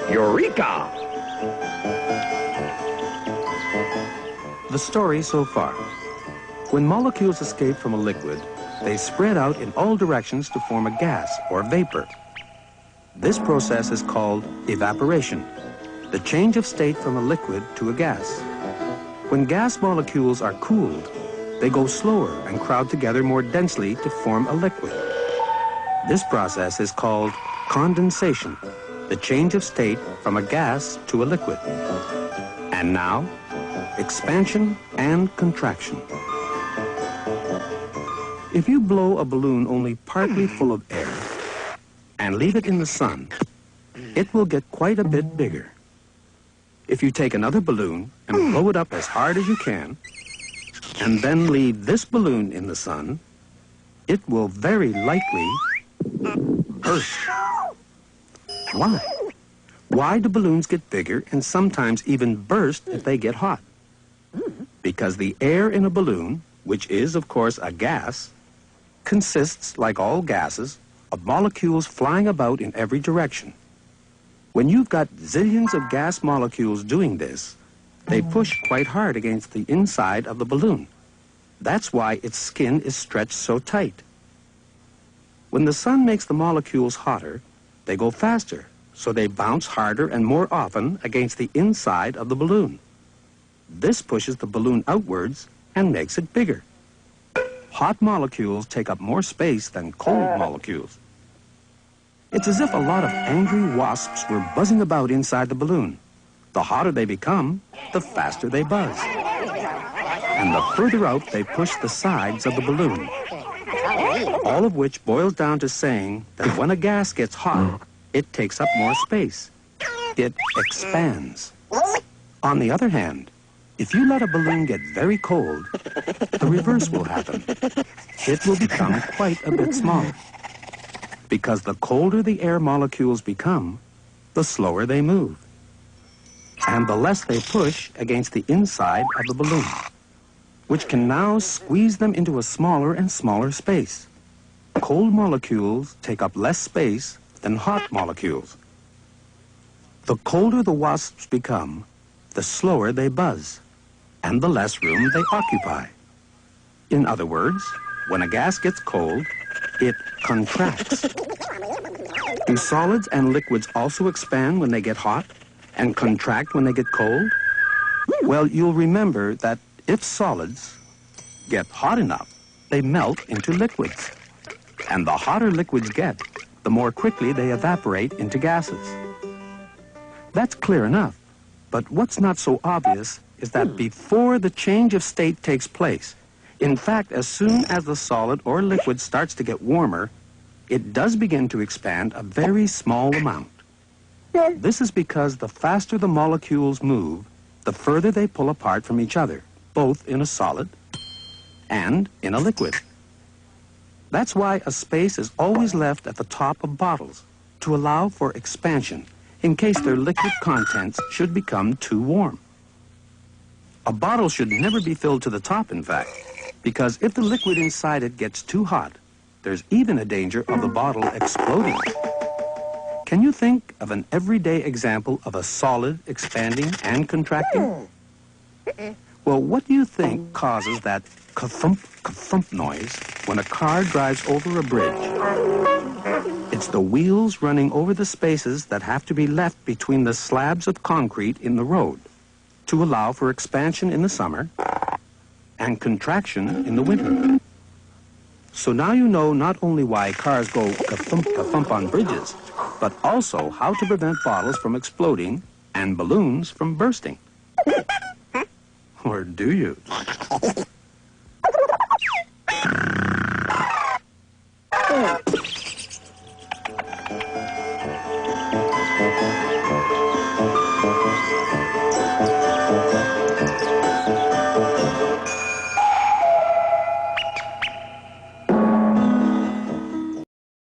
Eureka! The story so far. When molecules escape from a liquid, they spread out in all directions to form a gas or vapor. This process is called evaporation, the change of state from a liquid to a gas. When gas molecules are cooled, they go slower and crowd together more densely to form a liquid. This process is called condensation, the change of state from a gas to a liquid. And now, expansion and contraction. If you blow a balloon only partly full of air and leave it in the sun, it will get quite a bit bigger. If you take another balloon and blow it up as hard as you can, and then leave this balloon in the sun, it will very likely burst. Why? Why do balloons get bigger and sometimes even burst if they get hot? Because the air in a balloon, which is, of course, a gas, consists, like all gases, of molecules flying about in every direction. When you've got zillions of gas molecules doing this, they push quite hard against the inside of the balloon. That's why its skin is stretched so tight. When the sun makes the molecules hotter, they go faster, so they bounce harder and more often against the inside of the balloon. This pushes the balloon outwards and makes it bigger. Hot molecules take up more space than cold molecules. It's as if a lot of angry wasps were buzzing about inside the balloon. The hotter they become, the faster they buzz. And the further out they push the sides of the balloon. All of which boils down to saying that when a gas gets hot, it takes up more space. It expands. On the other hand, if you let a balloon get very cold, the reverse will happen. It will become quite a bit smaller. Because the colder the air molecules become, the slower they move. And the less they push against the inside of the balloon, which can now squeeze them into a smaller and smaller space. Cold molecules take up less space than hot molecules. The colder the wasps become, the slower they buzz, and the less room they occupy. In other words, when a gas gets cold, it contracts. Do solids and liquids also expand when they get hot and contract when they get cold? Well, you'll remember that if solids get hot enough, they melt into liquids. And the hotter liquids get, the more quickly they evaporate into gases. That's clear enough. But what's not so obvious is that before the change of state takes place, in fact, as soon as the solid or liquid starts to get warmer, it does begin to expand a very small amount. This is because the faster the molecules move, the further they pull apart from each other, both in a solid and in a liquid. That's why a space is always left at the top of bottles to allow for expansion in case their liquid contents should become too warm. A bottle should never be filled to the top, in fact, because if the liquid inside it gets too hot, there's even a danger of the bottle exploding. Can you think of an everyday example of a solid expanding and contracting? Well, what do you think causes that ka-thump, ka-thump noise when a car drives over a bridge? It's the wheels running over the spaces that have to be left between the slabs of concrete in the road to allow for expansion in the summer and contraction in the winter. So now you know not only why cars go ka-thump, ka-thump on bridges, but also how to prevent bottles from exploding and balloons from bursting. Or do you?